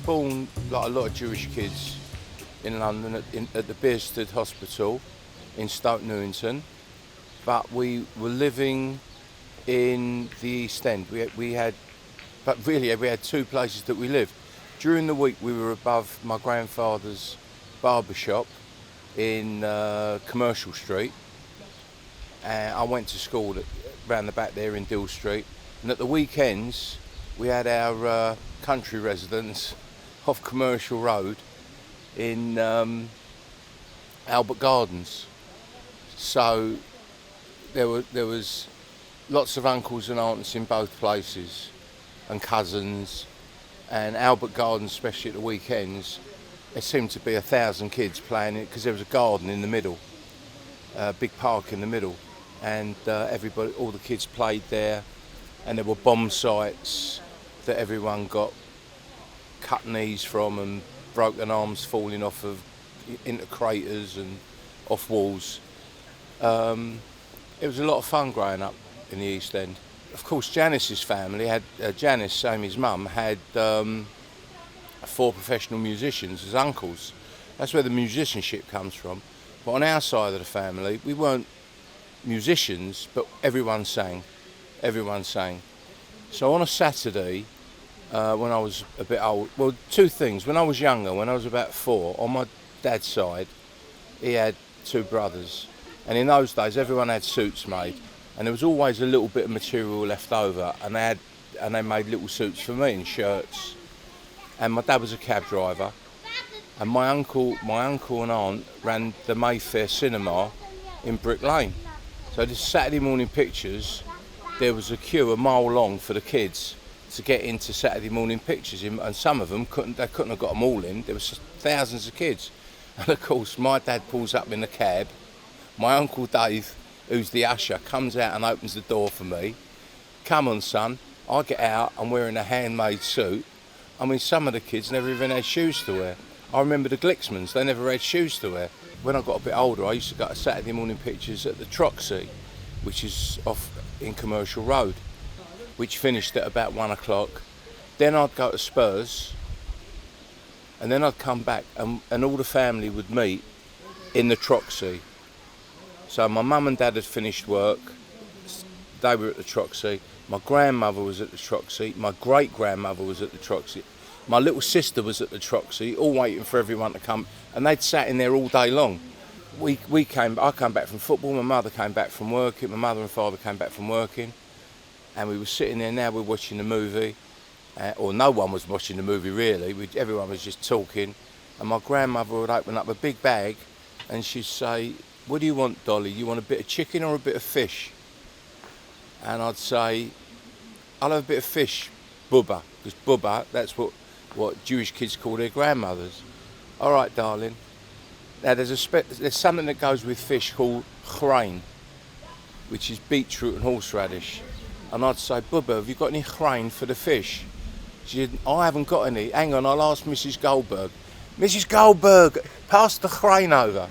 born, like a lot of Jewish kids, in London at the Bearsted Hospital in Stoke Newington, but we were living in the East End. We had two places that we lived. During the week we were above my grandfather's barber shop in Commercial Street, and I went to school round the back there in Dill Street, and at the weekends we had our country residence off Commercial Road in Albert Gardens. So there was lots of uncles and aunts in both places, and cousins, and Albert Gardens, especially at the weekends, there seemed to be 1,000 kids playing it because there was a garden in the middle, a big park in the middle, and all the kids played there, and there were bomb sites that everyone got cut knees from and broken arms falling off into craters and off walls. It was a lot of fun growing up in the East End. Of course, Janice's family had, Janice, Amy's mum, had 4 professional musicians as uncles. That's where the musicianship comes from. But on our side of the family, we weren't musicians, but everyone sang. Everyone sang. So on a Saturday, when I was a bit old, well, 2 things. When I was younger, when I was about 4, on my dad's side, he had 2 brothers. And in those days, everyone had suits made. And there was always a little bit of material left over, and they made little suits for me and shirts. And my dad was a cab driver, and my uncle and aunt ran the Mayfair Cinema in Brick Lane. So this Saturday morning pictures, there was a queue a mile long for the kids to get into Saturday morning pictures, and some of them couldn't have got them all in. There was thousands of kids, and of course my dad pulls up in the cab. My uncle Dave, who's the usher, comes out and opens the door for me. Come on, son. I get out, I'm wearing a handmade suit. I mean, some of the kids never even had shoes to wear. I remember the Glicksmans, they never had shoes to wear. When I got a bit older, I used to go to Saturday morning pictures at the Troxy, which is off in Commercial Road, which finished at about 1 o'clock. Then I'd go to Spurs, and then I'd come back, and all the family would meet in the Troxy. So my mum and dad had finished work, they were at the Troxy, my grandmother was at the Troxy, my great-grandmother was at the Troxy, my little sister was at the Troxy, all waiting for everyone to come, and they'd sat in there all day long. I came back from football, my mother came back from working, my mother and father came back from working, and we were sitting there. Now we're watching the movie, or no one was watching the movie really, everyone was just talking, and my grandmother would open up a big bag and she'd say, "What do you want, Dolly? You want a bit of chicken or a bit of fish?" And I'd say, "I'll have a bit of fish, Bubba," because Bubba, that's what Jewish kids call their grandmothers. "All right, darling." Now there's something that goes with fish called chrein, which is beetroot and horseradish. And I'd say, "Bubba, have you got any chrein for the fish?" She said, "I haven't got any. Hang on, I'll ask Mrs. Goldberg." "Mrs. Goldberg, pass the chrein over."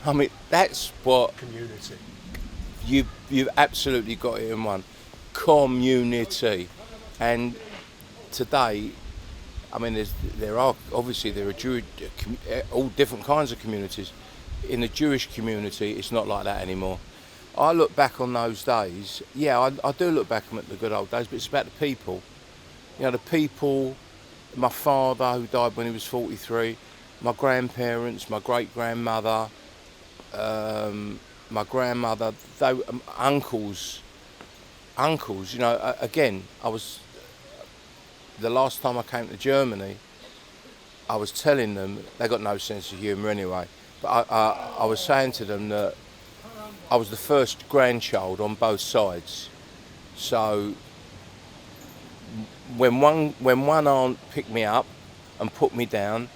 I mean, that's what... Community. You've absolutely got it in one. Community. And today, I mean, there are Jewish, all different kinds of communities. In the Jewish community, it's not like that anymore. I look back on those days. Yeah, I do look back at the good old days, but it's about the people. You know, the people, my father who died when he was 43, my grandparents, my great-grandmother, my grandmother, uncles, you know, again, the last time I came to Germany, I was telling them, they got no sense of humour anyway, but I was saying to them that I was the first grandchild on both sides. So when one aunt picked me up and put me down,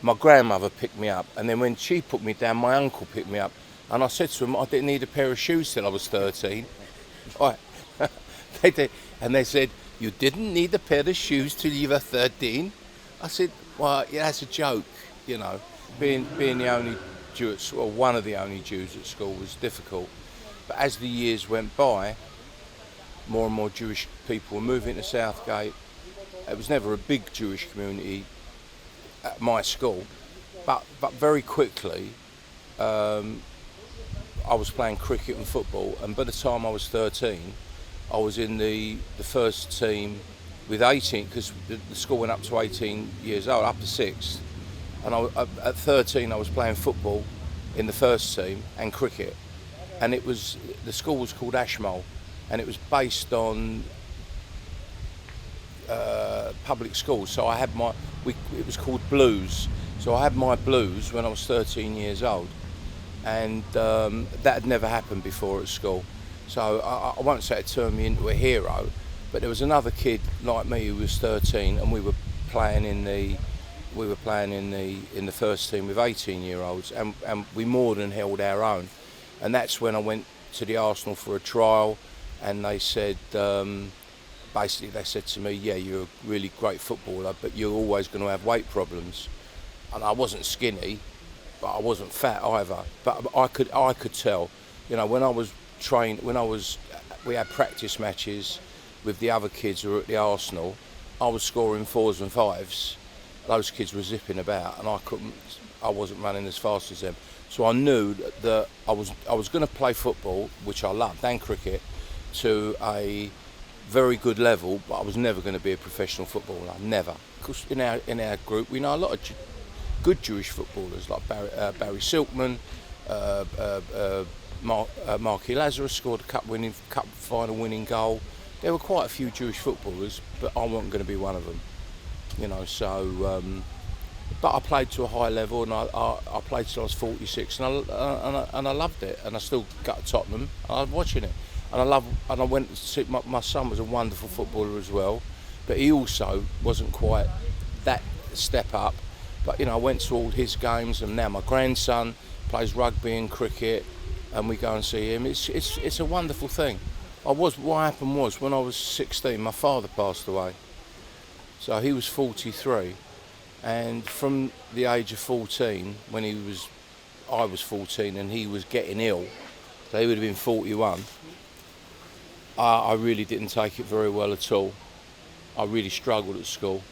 my grandmother picked me up, and then when she put me down, my uncle picked me up. And I said to them, I didn't need a pair of shoes till I was 13. Right. They did. And they said, "You didn't need a pair of shoes till you were 13? I said, "Well, yeah, that's a joke, you know." Being the only Jew at school, one of the only Jews at school, was difficult. But as the years went by, more and more Jewish people were moving to Southgate, It was never a big Jewish community at my school, but very quickly I was playing cricket and football, and by the time I was 13, I was in the first team with 18, because the school went up to 18 years old, up to 6. And at 13 I was playing football in the first team and cricket. And the school was called Ashmole, and it was based on public schools. So I had it was called Blues. So I had my Blues when I was 13 years old. And that had never happened before at school. So I won't say it turned me into a hero, but there was another kid like me who was 13, and we were playing in the first team with 18-year-olds, and we more than held our own. And that's when I went to the Arsenal for a trial, and they said, basically they said to me, yeah, you're a really great footballer, but you're always going to have weight problems. And I wasn't skinny, but I wasn't fat either. But I could tell, when I was trained, we had practice matches with the other kids who were at the Arsenal. I was scoring 4s and 5s. Those kids were zipping about, and I wasn't running as fast as them. So I knew that I was going to play football, which I loved, and cricket, to a very good level, but I was never going to be a professional footballer, never. Because in our group, we know a lot of good Jewish footballers, like Barry Silkman, Marky Lazarus scored a cup final winning goal. There were quite a few Jewish footballers, but I wasn't going to be one of them. But I played to a high level, and I played till I was 46, and I loved it, and I still got to Tottenham, and I was watching it, and I went to see, my son was a wonderful footballer as well, but he also wasn't quite that step up, but I went to all his games, and now my grandson plays rugby and cricket, and we go and see him. It's a wonderful thing. What happened was, when I was 16, my father passed away. So he was 43, and from the age of 14, when I was 14 and he was getting ill, so he would have been 41, I really didn't take it very well at all. I really struggled at school,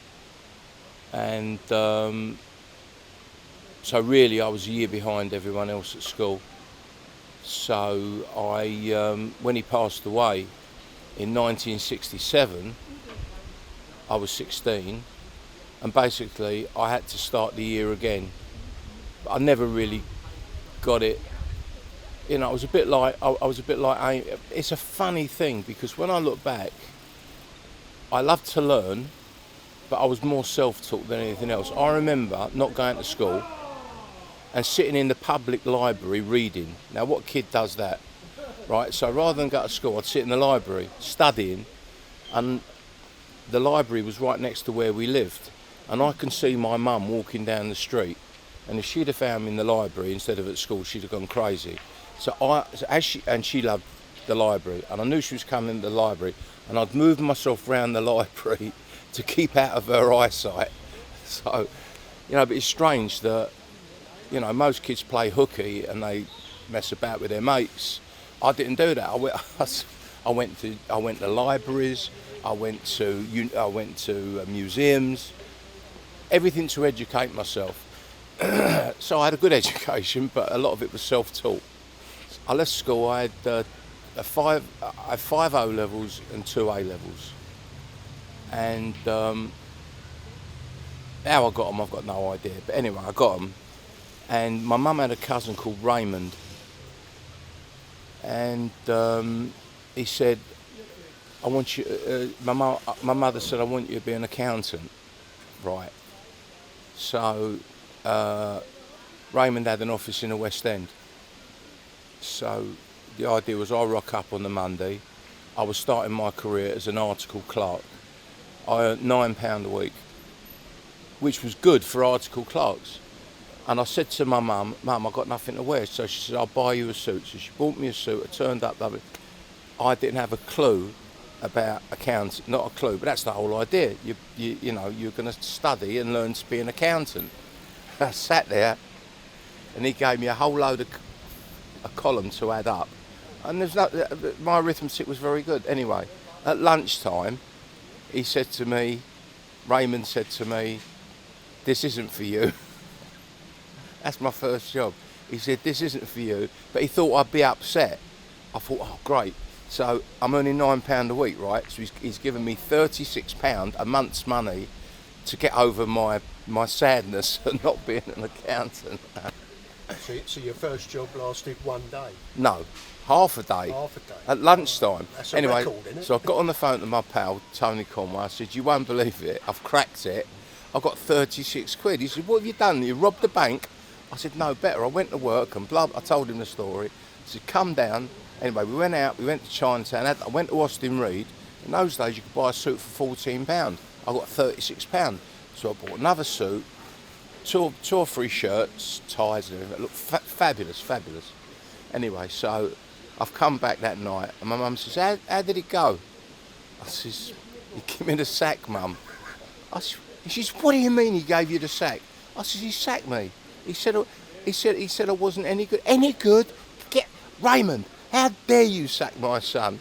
and so really I was a year behind everyone else at school. So when he passed away in 1967, I was 16, and basically I had to start the year again. But I never really got it. I was a bit like Amy. It's a funny thing, because when I look back, I loved to learn, but I was more self-taught than anything else. I remember not going to school and sitting in the public library reading. Now, what kid does that, right? So rather than go to school, I'd sit in the library studying, and the library was right next to where we lived, and I can see my mum walking down the street, and if she'd have found me in the library instead of at school, she'd have gone crazy. She loved the library, and I knew she was coming into the library, and I'd move myself around the library to keep out of her eyesight. So, but it's strange that, most kids play hooky and they mess about with their mates. I didn't do that. I went to libraries. I went to museums. Everything to educate myself. So I had a good education, but a lot of it was self-taught. I left school. I had 5 O levels and 2 A levels, and how I got them, I've got no idea. But anyway, I got them. And my mum had a cousin called Raymond, and he said, I want you, my mother said, I want you to be an accountant, right? So Raymond had an office in the West End. So the idea was, I rock up on the Monday. I was starting my career as an article clerk. I earned £9 a week, which was good for article clerks. And I said to my mum, I've got nothing to wear. So she said, I'll buy you a suit. So she bought me a suit. I turned up. I didn't have a clue about accounting. Not a clue, but that's the whole idea. You're going to study and learn to be an accountant. I sat there, and he gave me a whole load of a column to add up. And my arithmetic was very good. Anyway, at lunchtime, he said to me, Raymond said to me, "This isn't for you." That's my first job. He said, "This isn't for you," but he thought I'd be upset. I thought, oh, great. So I'm earning £9 a week, right? So he's given me £36 a month's money to get over my sadness of not being an accountant. So your first job lasted one day? No, half a day. Half a day. At lunchtime. That's a anyway, record, isn't it? So I got on the phone to my pal, Tony Conway. I said, "You won't believe it. I've cracked it. I've got 36 quid. He said, "What have you done? You robbed the bank?" I said, "No, better. I went to work and blah." I told him the story. He said, "Come down." Anyway, we went out. We went to Chinatown. I went to Austin Reed. In those days, you could buy a suit for £14. I got £36. So I bought another suit, two or three shirts, ties and everything. It looked fabulous. Anyway, so I've come back that night and my mum says, how did it go? I says, "He gave me the sack, Mum." She says, "What do you mean he gave you the sack?" I says, "He sacked me. He said I wasn't any good." "Any good? Get Raymond, how dare you sack my son?"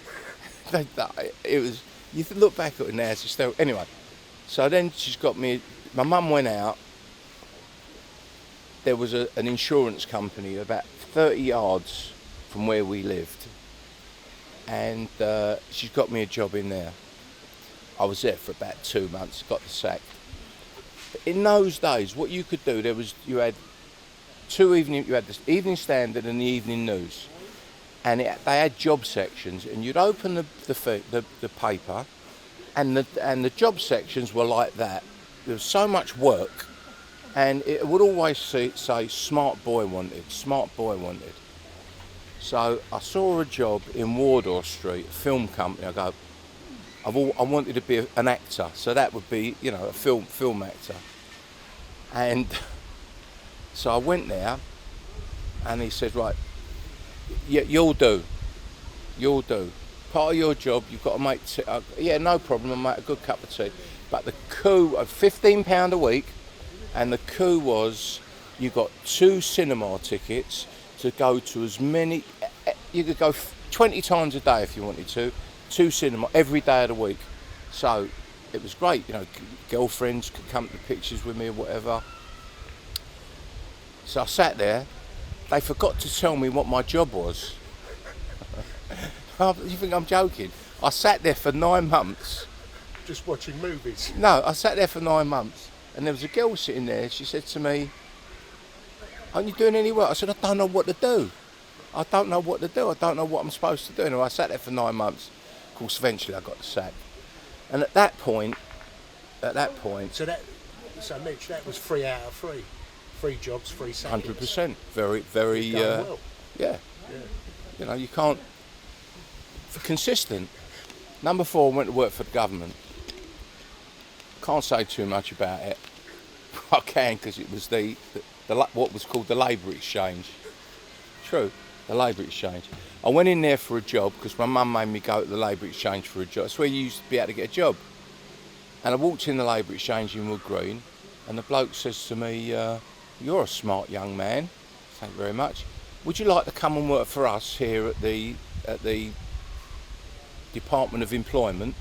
It was, you look back at it now, it's still, anyway. So then she's got me, my mum went out. There was an insurance company about 30 yards from where we lived. And she's got me a job in there. I was there for about 2 months, got the sack. In those days, what you could do, you had the Evening Standard and the Evening News. And they had job sections, and you'd open the paper, and the job sections were like that. There was so much work, and it would always say "smart boy wanted." So I saw a job in Wardour Street, a film company. I go, I wanted to be an actor, so that would be, a film actor. And so I went there, and he said, "Right, yeah, you'll do. Part of your job, you've got to make tea." Yeah, no problem, I'll make a good cup of tea. But the coup of £15 a week, and the coup was, you got 2 cinema tickets to go to as many, you could go 20 times a day if you wanted to cinema every day of the week. So it was great, girlfriends could come to the pictures with me or whatever. So I sat there. They forgot to tell me what my job was. You think I'm joking? I sat there for 9 months. Just watching movies? No, I sat there for 9 months, and there was a girl sitting there. She said to me, "Aren't you doing any work?" I said, "I don't know what to do. I don't know what I'm supposed to do." And I sat there for 9 months. Of course, eventually I got the sack. And at that point. So Mitch, that was 3 out of 3. 3 jobs, 3 sackings. 100%. Very. Well. Yeah. You can't. Consistent. Number 4, I went to work for the government. Can't say too much about it. I can, because it was the what was called the Labour Exchange. True, the Labour Exchange. I went in there for a job because my mum made me go to the Labour Exchange for a job. That's where you used to be able to get a job. And I walked in the Labour Exchange in Wood Green, and the bloke says to me, "You're a smart young man. Thank you very much. Would you like to come and work for us here at the Department of Employment?"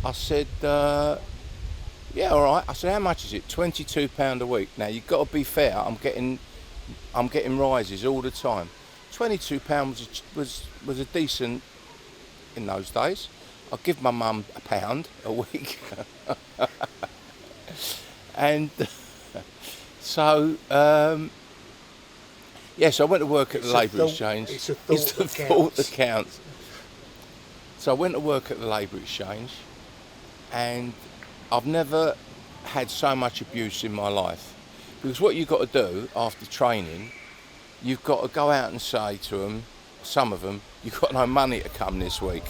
I said, "Yeah, all right." I said, "How much is it?" £22 a week. Now you've got to be fair. I'm getting rises all the time. £22 was a decent in those days. I'd give my mum £1 a week, and so yes, I went to work at the Labour Exchange. It's the thought that counts. So I went to work at the Labour Exchange, and I've never had so much abuse in my life. Because what you've got to do after training, you've got to go out and say to them, some of them, "You've got no money to come this week."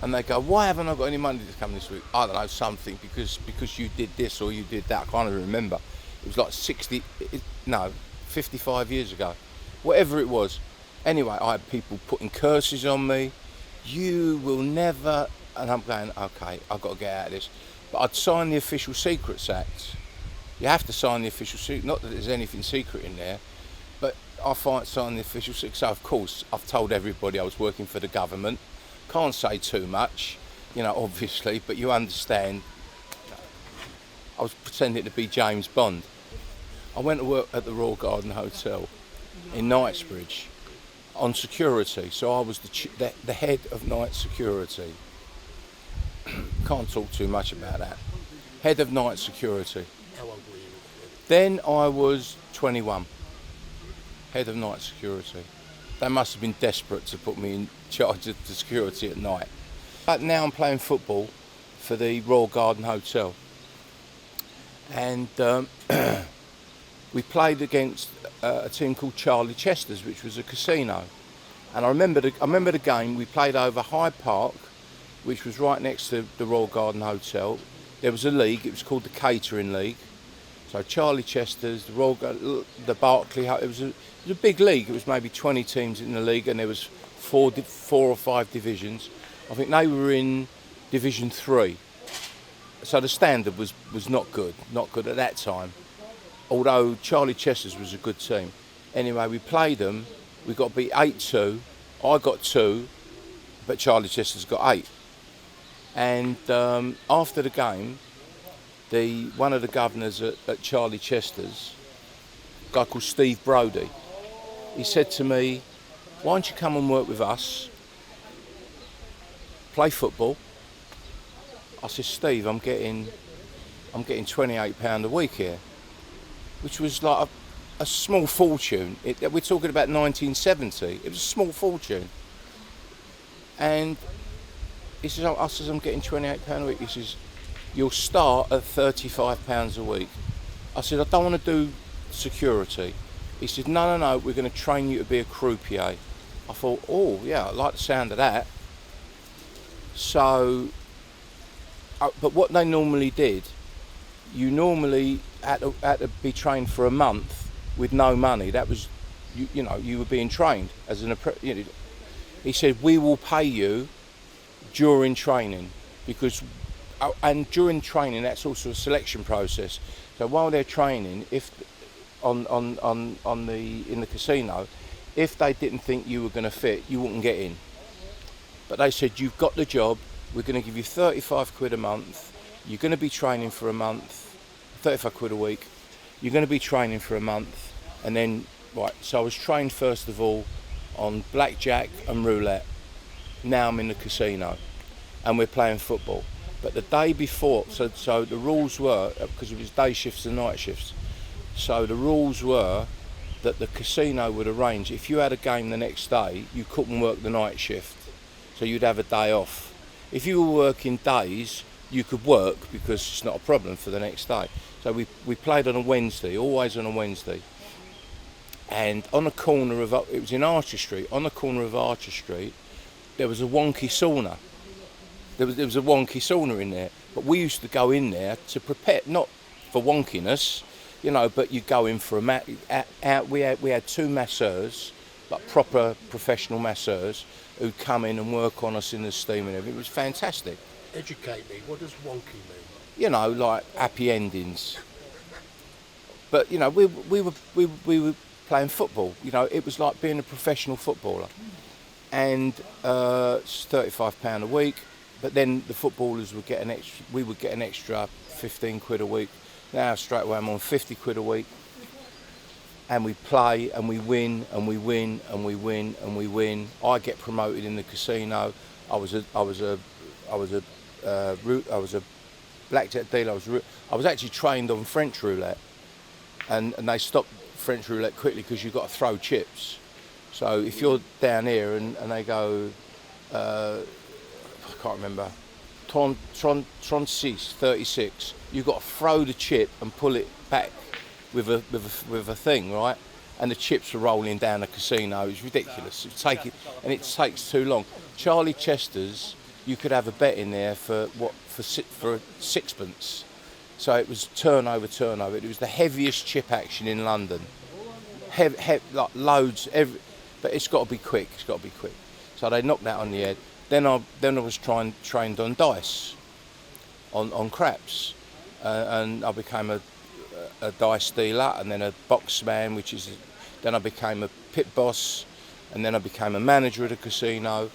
And they go, "Why haven't I got any money to come this week?" "I don't know, something, because you did this or you did that." I can't even remember. It was like 55 years ago. Whatever it was. Anyway, I had people putting curses on me. "You will never..." And I'm going, okay, I've got to get out of this. But I'd signed the Official Secrets Act. You have to sign the Official Secret, not that there's anything secret in there, but I signed the Official Secret. So of course, I've told everybody I was working for the government. Can't say too much, obviously, but you understand. I was pretending to be James Bond. I went to work at the Royal Garden Hotel in Knightsbridge on security, so I was the head of night security. Can't talk too much about that. Head of night security. How old were you? Then I was 21, head of night security. They must have been desperate to put me in charge of the security at night. But now I'm playing football for the Royal Garden Hotel. And we played against a team called Charlie Chester's, which was a casino. And I remember the game. We played over Hyde Park, which was right next to the Royal Garden Hotel. There was a league. It was called the Catering League. So Charlie Chester's, the Barclay. It was a big league. It was maybe 20 teams in the league, and there was four or five divisions. I think they were in Division 3. So the standard was not good at that time. Although Charlie Chester's was a good team. Anyway, we played them. We got beat 8-2. I got 2, but Charlie Chester's got 8. And after the game, one of the governors at Charlie Chester's, a guy called Steve Brodie, he said to me, "Why don't you come and work with us, play football?" I said, "Steve, I'm getting £28 a week here," which was like a small fortune. We're talking about 1970. It was a small fortune. And he says, I says, "I'm getting £28 a week." He says, "You'll start at £35 a week." I said, "I don't want to do security." He said, No, we're going to train you to be a croupier." I thought, oh yeah, I like the sound of that. So, but what they normally did, you normally had to be trained for a month with no money. That was, you were being trained as an apprentice. He said, "We will pay you during training, because and during training that's also a selection process. So while they're training, if in the casino, if they didn't think you were going to fit, you wouldn't get in. But they said, you've got the job. We're going to give you 35 quid a month. You're going to be training for a month, 35 quid a week. You're going to be training for a month, and then right. So I was trained first of all on blackjack and roulette. Now I'm in the casino, and we're playing football. But the day before, so the rules were, because it was day shifts and night shifts, so the rules were that the casino would arrange, if you had a game the next day, you couldn't work the night shift, so you'd have a day off. If you were working days, you could work because it's not a problem for the next day. So we played on a Wednesday, always on a Wednesday. And on the corner of, it was in Archer Street, on the corner of Archer Street, there was a wonky sauna. There was a wonky sauna in there, but we used to go in there to prepare, not for wonkiness, but you go in for a we had two masseurs, like proper professional masseurs, who'd come in and work on us in the steam and everything. It was fantastic. Educate me. What does wonky mean? Like happy endings. But we were playing football. It was like being a professional footballer, and it's £35 a week. But then the footballers would get we would get an extra 15 quid a week. Now straight away I'm on 50 quid a week. And we play and we win and we win and we win and we win. I get promoted in the casino. I was a blackjack dealer. I was actually trained on French roulette, and they stopped French roulette quickly because you've got to throw chips. So if you're down here and they go, I can't remember, 36, you've got to throw the chip and pull it back with a thing, right? And the chips are rolling down the casino. It's ridiculous. It takes too long. Charlie Chester's, you could have a bet in there for sixpence. So it was turnover. It was the heaviest chip action in London. Like loads, but it's got to be quick. So they knocked that on the head. Then I was trained on dice, on craps, and I became a dice dealer, and then a box man, then I became a pit boss, and then I became a manager at a casino,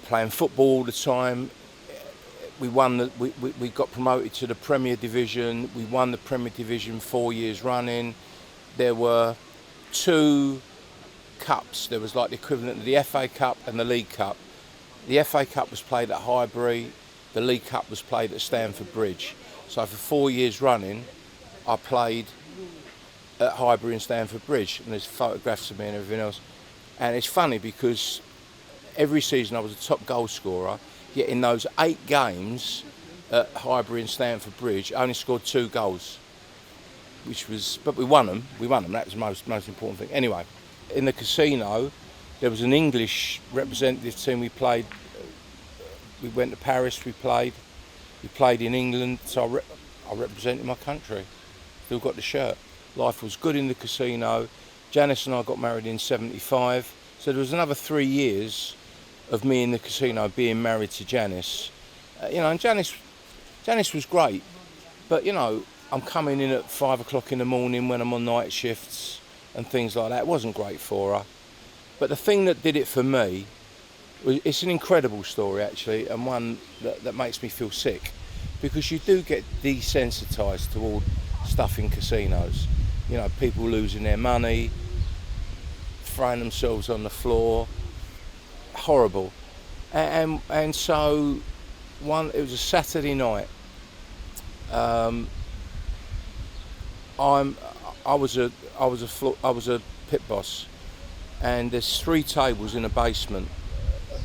playing football all the time. we got promoted to the Premier Division. We won the Premier Division 4 years running. There were 2 cups. There was like the equivalent of the FA Cup and the League Cup. The FA Cup was played at Highbury. The League Cup was played at Stamford Bridge. So for 4 years running, I played at Highbury and Stamford Bridge, and there's photographs of me and everything else. And it's funny because every season I was a top goal scorer, yet in those 8 games at Highbury and Stamford Bridge, I only scored 2 goals, but we won them. That was the most important thing. Anyway, in the casino, there was an English representative team. We played. We went to Paris. We played in England. So I represented my country. Still got the shirt. Life was good in the casino. Janice and I got married in '75. So there was another 3 years of me in the casino being married to Janice. And Janice was great. But, I'm coming in at 5 o'clock in the morning when I'm on night shifts and things like that. It wasn't great for her. But the thing that did it for me, it's an incredible story actually, and one that makes me feel sick, because you do get desensitised toward stuff in casinos. People losing their money, throwing themselves on the floor, horrible. And so it was a Saturday night. I was a pit boss, and there's 3 tables in the basement.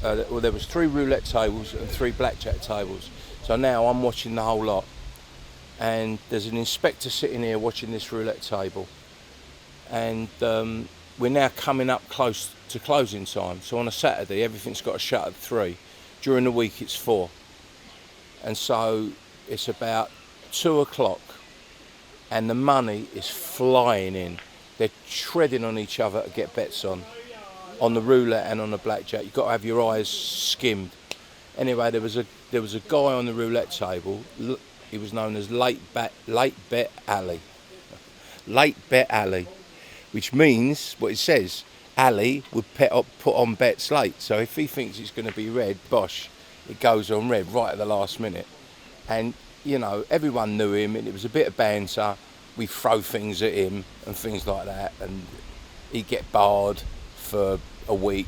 There was 3 roulette tables and 3 blackjack tables. So now I'm watching the whole lot, and there's an inspector sitting here watching this roulette table, and we're now coming up close to closing time. So on a Saturday, everything's got to shut at 3. During the week, it's 4, and so it's about 2 o'clock, and the money is flying in. They're treading on each other to get bets on the roulette and on the blackjack. You've got to have your eyes skimmed. Anyway, there was a guy on the roulette table. He was known as Late Bet Ali. Late Bet Ali, which means what it says. Ali would put on bets late. So if he thinks it's going to be red, bosh, it goes on red right at the last minute. And everyone knew him, and it was a bit of banter. We throw things at him and things like that, and he'd get barred for a week.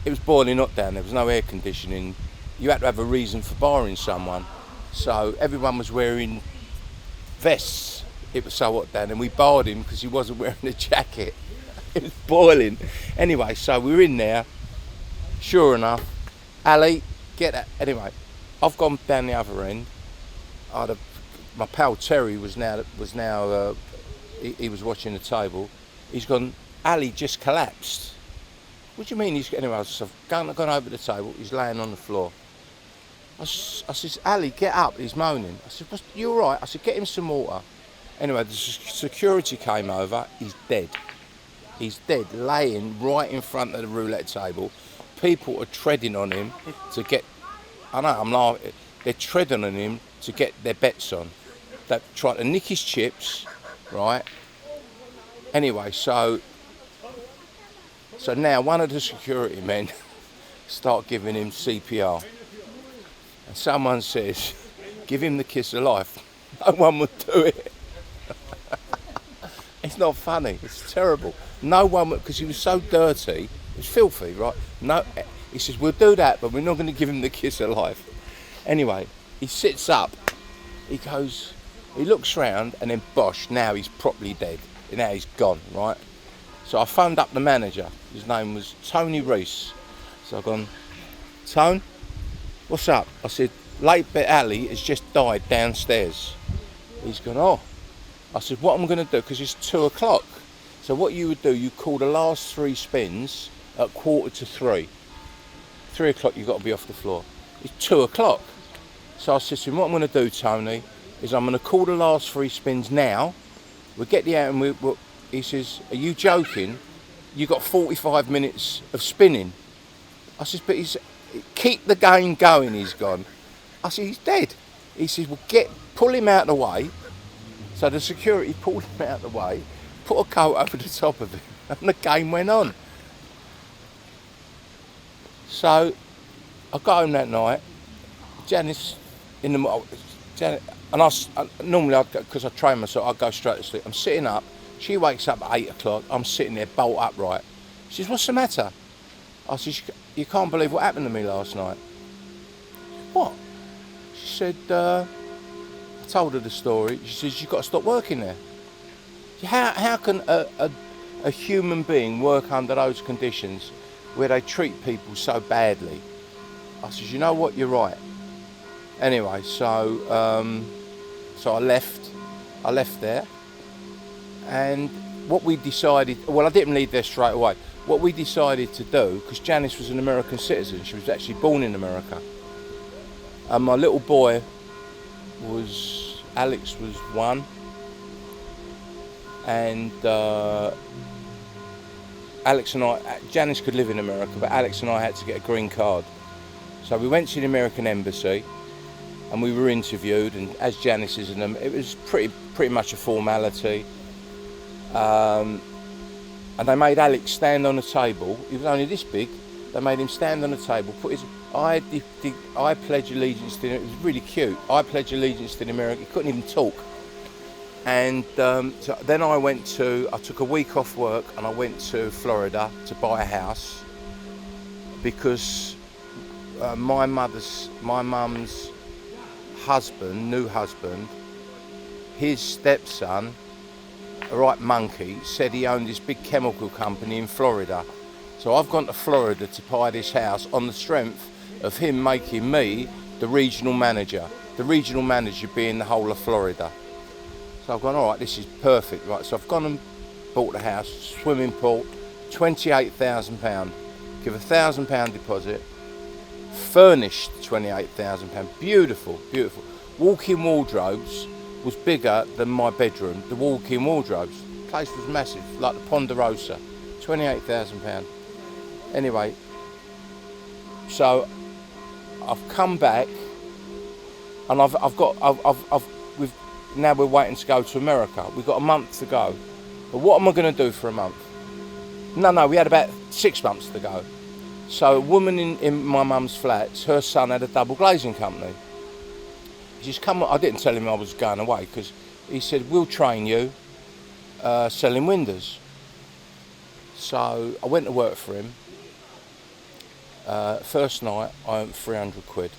It was boiling hot down there. Was no air conditioning. You had to have a reason for barring someone. So everyone was wearing vests. It was so hot down, and we barred him because he wasn't wearing a jacket. It was boiling. Anyway, so we were in there. Sure enough, Ali, get that. Anyway, I've gone down the other end. My pal Terry was now he was watching the table. He's gone, Ali just collapsed. What do you mean? Anyway, I've gone over the table. He's laying on the floor. I said, Ali, get up. He's moaning. I said, you all right? I said, get him some water. Anyway, the security came over. He's dead. He's dead, laying right in front of the roulette table. People are treading on him to get. I know, I'm laughing. They're treading on him to get their bets on. They've tried to nick his chips, right? Anyway, so now one of the security men start giving him CPR. And someone says, give him the kiss of life. No one would do it. It's not funny, it's terrible. No one would, because he was so dirty, it was filthy, right? No, he says, we'll do that, but we're not going to give him the kiss of life. Anyway, he sits up, he looks round, and then bosh, now he's properly dead. Now he's gone, right? So I phoned up the manager. His name was Tony Reese. So I've gone, Tone, what's up? I said, Late Bet Ali has just died downstairs. He's gone, oh. I said, what am I going to do? Because it's 2 o'clock. So what you would do, you call the last 3 spins at 2:45. 3 o'clock, you've got to be off the floor. It's 2 o'clock. So I said to him, what I'm going to do, Tony, is I'm going to call the last 3 spins now. We'll get the out and he says, are you joking? You got 45 minutes of spinning. I said, but keep the game going, he's gone. I said, he's dead. He says, well, pull him out of the way. So the security pulled him out of the way, put a coat over the top of him, and the game went on. So I got home that night. Janice in the normally because I train myself, I go straight to sleep. I'm sitting up. She wakes up at 8 o'clock. I'm sitting there bolt upright. She says, "What's the matter?" I said, "You can't believe what happened to me last night." "What?" She said, I told her the story. She says, "You've got to stop working there." How can a human being work under those conditions where they treat people so badly? I said, "You know what, you're right." Anyway, so I left there, and what we decided, well, I didn't leave there straight away. What we decided to do, because Janice was an American citizen, she was actually born in America, and my little boy Alex was 1, and Janice could live in America, but Alex and I had to get a green card. So we went to the American embassy, and we were interviewed, and as Janice is in them, it was pretty much a formality. And they made Alex stand on a table. He was only this big. They made him stand on a table, put his I pledge allegiance to. It was really cute. I pledge allegiance to the American. He couldn't even talk. And so then I took a week off work and I went to Florida to buy a house because my mum's new husband, his stepson, a right monkey, said he owned this big chemical company in Florida. So I've gone to Florida to buy this house on the strength of him making me the regional manager being the whole of Florida. So I've gone, all right, this is perfect, right? So I've gone and bought the house, swimming pool, £28,000. Give £1,000 deposit, furnished £28,000, beautiful, beautiful. Walk-in wardrobes was bigger than my bedroom, the walk-in wardrobes. The place was massive, like the Ponderosa, £28,000. Anyway, so I've come back, and now we're waiting to go to America. We've got a month to go. But what am I going to do for a month? No, we had about 6 months to go. So a woman in my mum's flats, her son had a double glazing company. He just come. I didn't tell him I was going away because he said, "We'll train you selling windows." So I went to work for him. First night I earned £300.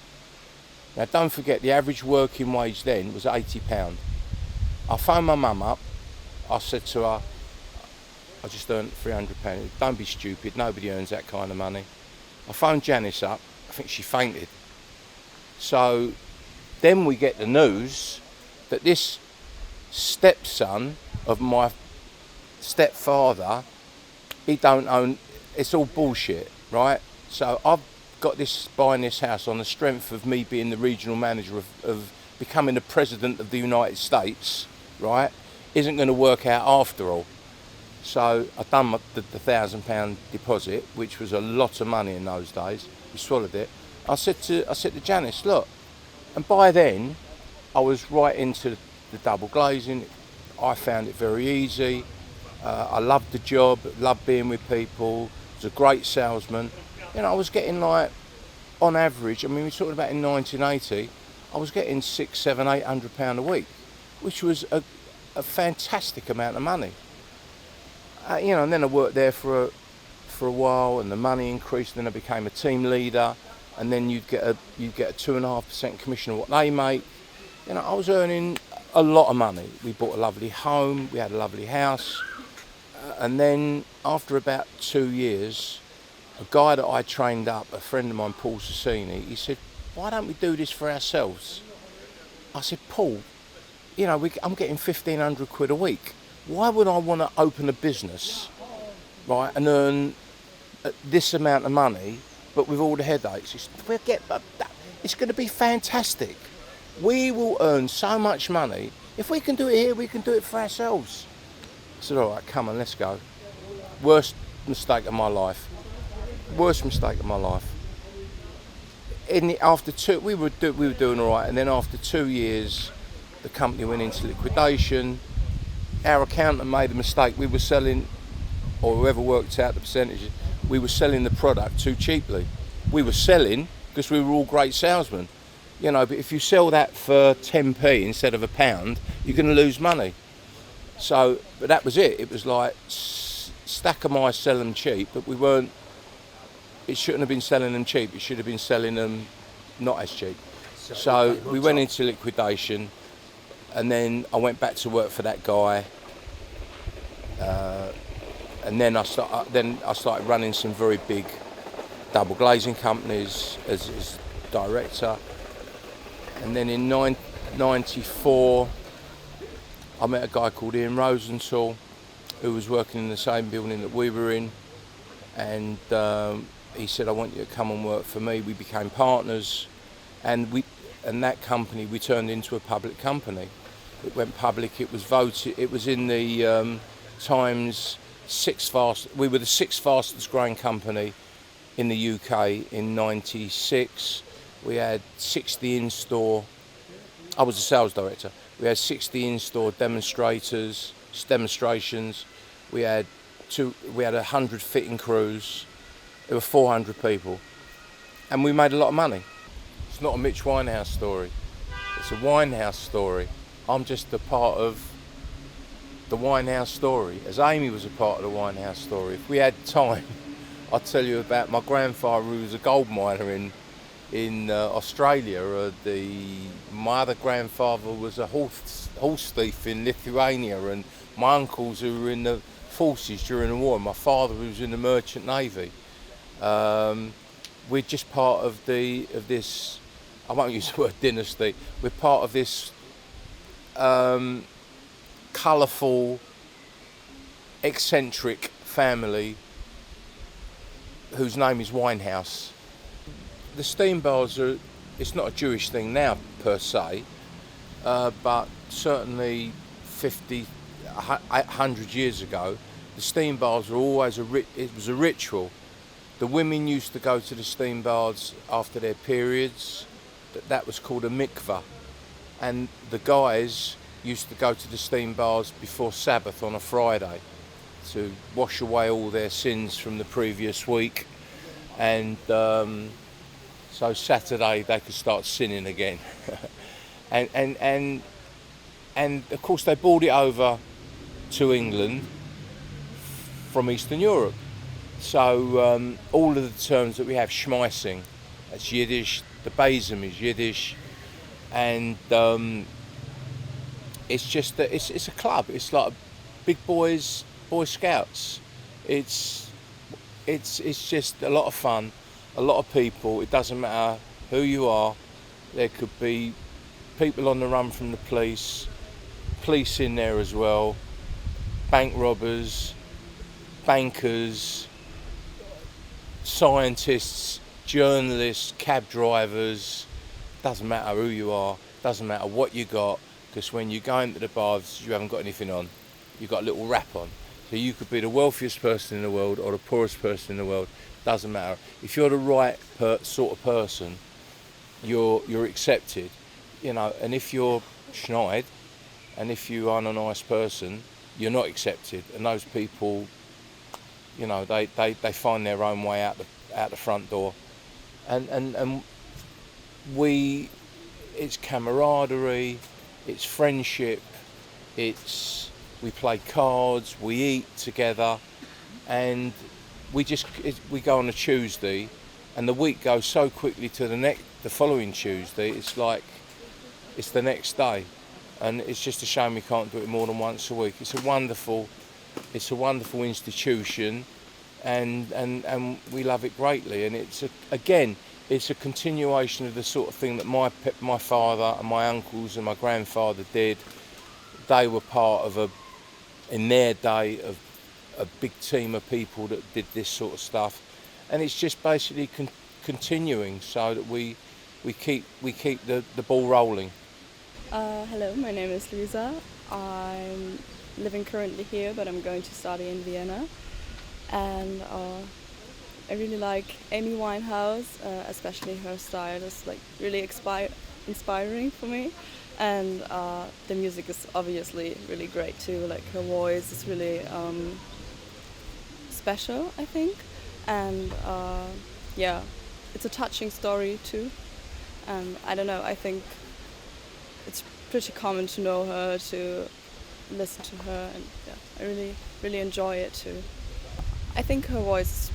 Now don't forget, the average working wage then was £80. I phoned my mum up. I said to her, "I just earned £300. Don't be stupid, nobody earns that kind of money." I phoned Janice up. I think she fainted. So then we get the news that this stepson of my stepfather, he don't own, it's all bullshit, right? So I've got this, buying this house on the strength of me being the regional manager of becoming the president of the United States, right? Isn't going to work out after all. So I've done the £1,000 deposit, which was a lot of money in those days. We swallowed it. I said to Janice, "Look," and by then I was right into the double glazing. I found it very easy. I loved the job, loved being with people. Was a great salesman. You know, I was getting, like, on average, I mean, we're talking about in 1980, I was getting £600, £700, £800 a week, which was a fantastic amount of money. You know, and then I worked there for a while, and the money increased. Then I became a team leader, and then you'd get a 2.5% commission of what they make. You know, I was earning a lot of money. We bought a lovely home, we had a lovely house, and then after about 2 years, a guy that I trained up, a friend of mine, Paul Sassini, he said, "Why don't we do this for ourselves?" I said, "Paul, you know, I'm getting £1,500 a week. Why would I want to open a business, right, and earn this amount of money, but with all the headaches?" He said, "It's going to be fantastic. We will earn so much money. If we can do it here, we can do it for ourselves." I said, "All right, come on, let's go." Worst mistake of my life. Worst mistake of my life. After 2, we were doing all right, and then after 2 years, the company went into liquidation. Our accountant made a mistake. We were selling, or whoever worked out the percentages, we were selling the product too cheaply. We were selling because we were all great salesmen, You know, but if you sell that for 10p instead of £1, you're going to lose money. So, but that was it. It was like stack 'em high, sell them cheap, but we weren't. It shouldn't have been selling them cheap. It should have been selling them not as cheap. So we went into liquidation, and then I went back to work for that guy. And then I started running some very big double glazing companies as director. And then in '94, I met a guy called Ian Rosenthal, who was working in the same building that we were in, and he said, "I want you to come and work for me." We became partners, and that company we turned into a public company. It went public. It was voted. It was in the Times we were the sixth fastest growing company in the UK in '96. We had 60 in-store. I was a sales director. We had 60 in-store demonstrations. We had 100 fitting crews. There were 400 people, and we made a lot of money. It's not a Mitch Winehouse story. It's a Winehouse story. I'm just a part of the Winehouse story, as Amy was a part of the Winehouse story. If we had time, I'd tell you about my grandfather, who was a gold miner in Australia. My other grandfather was a horse thief in Lithuania, and my uncles who were in the forces during the war, and my father who was in the Merchant Navy. We're just part of this. I won't use the word dynasty. We're part of this colourful, eccentric family whose name is Winehouse. The steam bars it's not a Jewish thing now per se, but certainly 50, 100 years ago, the steam bars were always it was a ritual. The women used to go to the steam baths after their periods. That was called a mikveh. And the guys used to go to the steam baths before Sabbath on a Friday to wash away all their sins from the previous week. And so Saturday they could start sinning again. and of course they brought it over to England from Eastern Europe. So all of the terms that we have, schmeissing, that's Yiddish, the Besom is Yiddish, and it's just that it's a club. It's like big Boy Scouts. It's just a lot of fun, a lot of people. It doesn't matter who you are. There could be people on the run from the police in there as well, bank robbers, bankers, scientists, journalists, cab drivers. Doesn't matter who you are, doesn't matter what you got, because when you go into the baths you haven't got anything on, you've got a little wrap on. So you could be the wealthiest person in the world or the poorest person in the world, doesn't matter. If you're the right sort of person, you're accepted, you know. And if you're schneid and if you aren't a nice person, you're not accepted. And those people, you know, they find their own way out the front door. And it's camaraderie, it's friendship, we play cards, we eat together, and we go on a Tuesday, and the week goes so quickly to the following Tuesday. It's like it's the next day, and it's just a shame we can't do it more than once a week. It's a wonderful institution, and we love it greatly. And it's a continuation of the sort of thing that my father and my uncles and my grandfather did. They were part of in their day of a big team of people that did this sort of stuff, and it's just basically continuing so that we keep the ball rolling. Hello, my name is Luisa. I'm living currently here, but I'm going to study in Vienna, and I really like Amy Winehouse, especially her style is like really inspiring for me, and the music is obviously really great too. Like her voice is really special, I think, and yeah, it's a touching story too, And I don't know, I think it's pretty common to know her, to listen to her, and yeah, I really enjoy it too. I think her voice is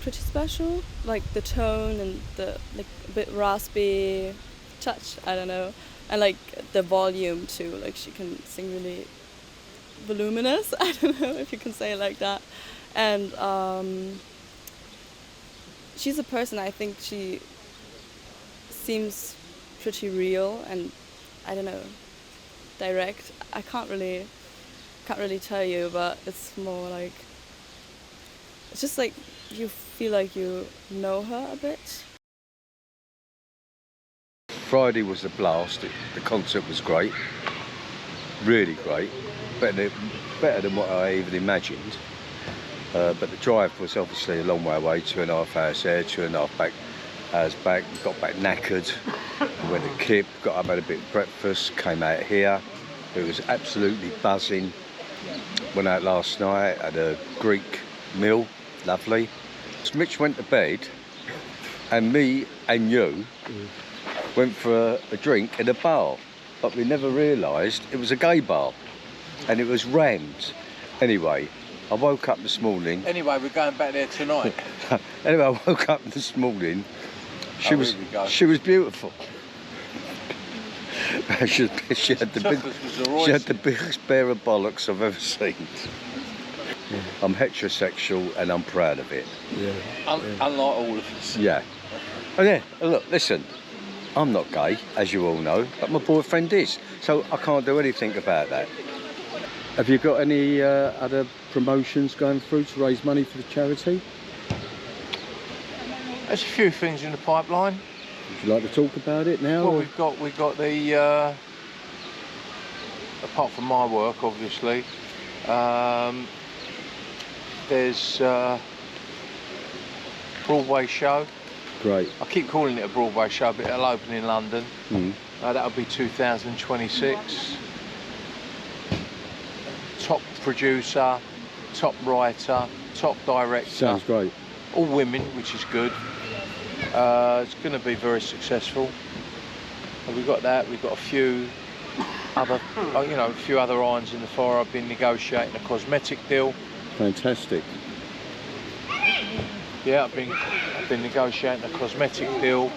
pretty special, like the tone and the like a bit raspy touch, I don't know, and like the volume too, like she can sing really voluminous, I don't know if you can say it like that. And she's a person, I think she seems pretty real and, I don't know, direct. I can't really tell you, but it's more like, it's just like you feel like you know her a bit. Friday was a blast. The concert was great, really great, better than what I even imagined. But the drive was obviously a long way away, 2.5 hours there, 2.5 hours back. We got back knackered, went to Kip, got up, had a bit of breakfast, came out here. It was absolutely buzzing. Went out last night, had a Greek meal, lovely. Mitch went to bed, and me and you went for a drink in a bar, but we never realised it was a gay bar, and it was Rams. Anyway, I woke up this morning. Anyway, we're going back there tonight. Anyway, I woke up this morning. She was beautiful. she had the biggest pair of bollocks I've ever seen. I'm heterosexual and I'm proud of it. Yeah. Unlike all of us. Yeah. Oh yeah, look, listen, I'm not gay, as you all know, but my boyfriend is, so I can't do anything about that. Have you got any other promotions going through to raise money for the charity? There's a few things in the pipeline. Would you like to talk about it now? Well, we've got the apart from my work, obviously. There's Broadway show. Great. I keep calling it a Broadway show, but it'll open in London. That'll be 2026. Top producer, top writer, top director. Sounds great. All women, which is good. It's going to be very successful. And we've got that. We've got a few other, a few other irons in the fire. I've been negotiating a cosmetic deal. Fantastic. Yeah, I've been negotiating a cosmetic deal.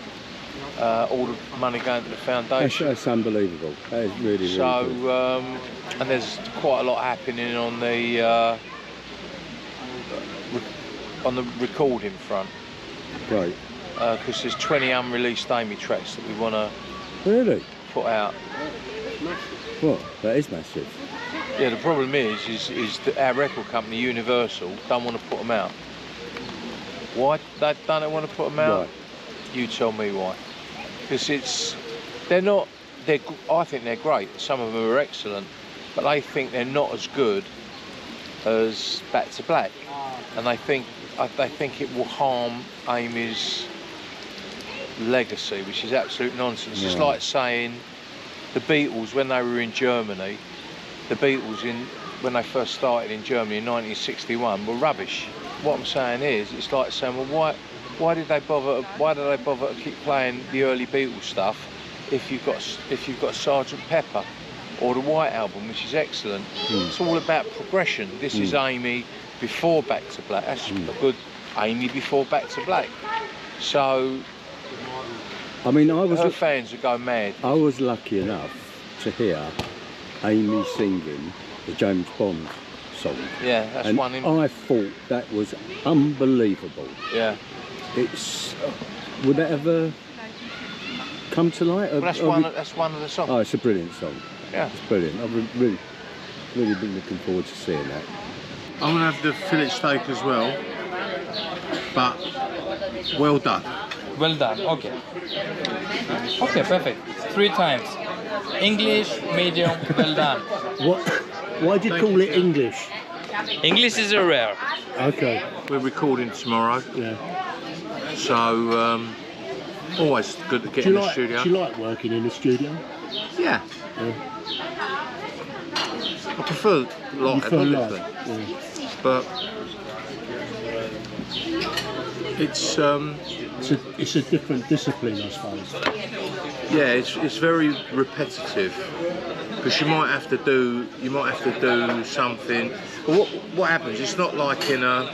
All the money going to the foundation. That's unbelievable. That is really good. And there's quite a lot happening on the recording front. Great. Because there's 20 unreleased Amy tracks that we want to put out. What? That is massive. Yeah, the problem is that our record company, Universal, don't want to put them out. Why they don't want to put them out? Right. You tell me why. Because I think they're great. Some of them are excellent, but they think they're not as good as Back to Black, and they think it will harm Amy's legacy, which is absolute nonsense. Yeah. It's like saying the Beatles, when they were in Germany, when they first started in Germany in 1961, were rubbish. What I'm saying is, it's like saying, well, why did they bother to keep playing the early Beatles stuff if you've got Sgt. Pepper or the White Album, which is excellent. It's all about progression. This is Amy before Back to Black. That's a good Amy before Back to Black. So, I mean, her fans would go mad. I was lucky enough to hear Amy singing the James Bond song. Yeah, that's and one. I thought that was unbelievable. Yeah. Would that ever come to light? Well, that's one of the songs. Oh, it's a brilliant song. Yeah. It's brilliant. I've really been looking forward to seeing that. I'm going to have the fillet steak as well, but well done. Well done, okay. Okay, perfect. 3 times. English, medium, well done. Why do you call it English? English is a rare. Okay. We're recording tomorrow. Yeah. So, always good to get in the studio. Do you like working in the studio? Yeah. I prefer live, obviously. Yeah. But It's It's a different discipline, I suppose. yeah, it's very repetitive because you might have to do something. But what happens? It's not like in the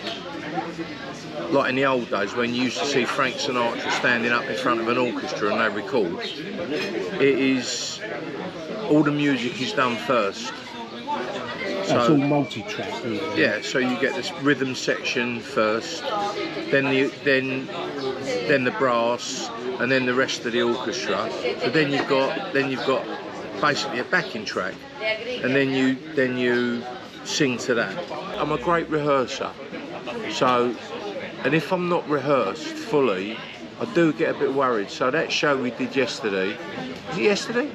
old days when you used to see Frank Sinatra standing up in front of an orchestra and they record. It is all the music is done first. It's all multi-track, isn't it? Yeah, so you get this rhythm section first, then the brass, and then the rest of the orchestra. So then you've got basically a backing track, and then you sing to that. I'm a great rehearser, so and if I'm not rehearsed fully, I do get a bit worried. So that show we did yesterday, was it yesterday?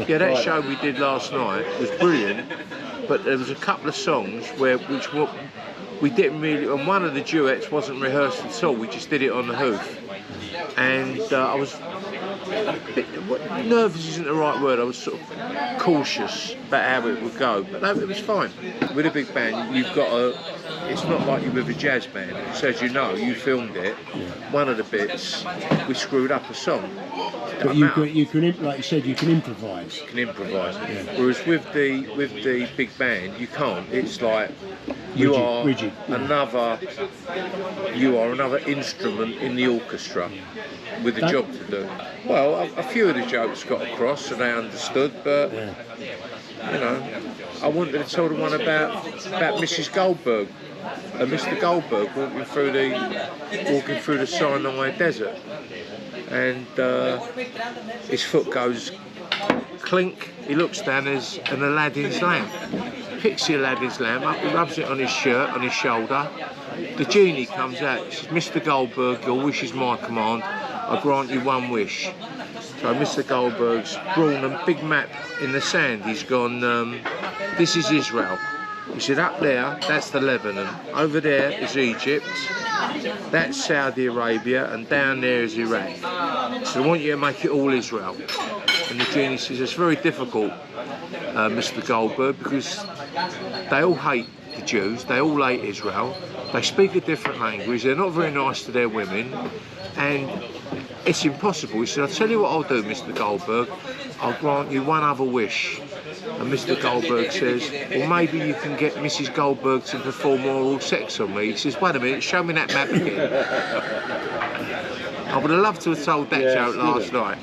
Yeah, that show we did last night was brilliant. But there was a couple of songs which we didn't really, and one of the duets wasn't rehearsed at all. We just did it on the hoof, and I was a bit, nervous isn't the right word. I was sort of cautious about how it would go, but no, it was fine. With a big band, you've got a. It's not like you're with a jazz band. So as you know, you filmed it. One of the bits, we screwed up a song. But you can, like you said, you can improvise. You can improvise. Yeah. Whereas with the big band, you can't. It's like you are rigid. Another instrument in the orchestra with a job to do. Well, a few of the jokes got across and they understood, but you know, I wanted to tell the one about Mrs. Goldberg. Mr. Goldberg walking through the Sinai desert, and his foot goes clink. He looks down, there's an Aladdin's lamp. Picks the Aladdin's lamp up, he rubs it on his shirt, on his shoulder. The genie comes out. He says, "Mr. Goldberg, your wish is my command. I grant you one wish." So Mr. Goldberg's drawn a big map in the sand. He's gone, this is Israel. He said, up there, that's the Lebanon. Over there is Egypt. That's Saudi Arabia. And down there is Iraq. So I want you to make it all Israel. And the genie says, it's very difficult, Mr. Goldberg, because they all hate the Jews. They all hate Israel. They speak a different language. They're not very nice to their women. And it's impossible. He said, I'll tell you what I'll do, Mr. Goldberg. I'll grant you one other wish. And Mr. Goldberg says, well, maybe you can get Mrs. Goldberg to perform oral sex on me. He says, wait a minute, show me that map again. I would have loved to have told that joke last night.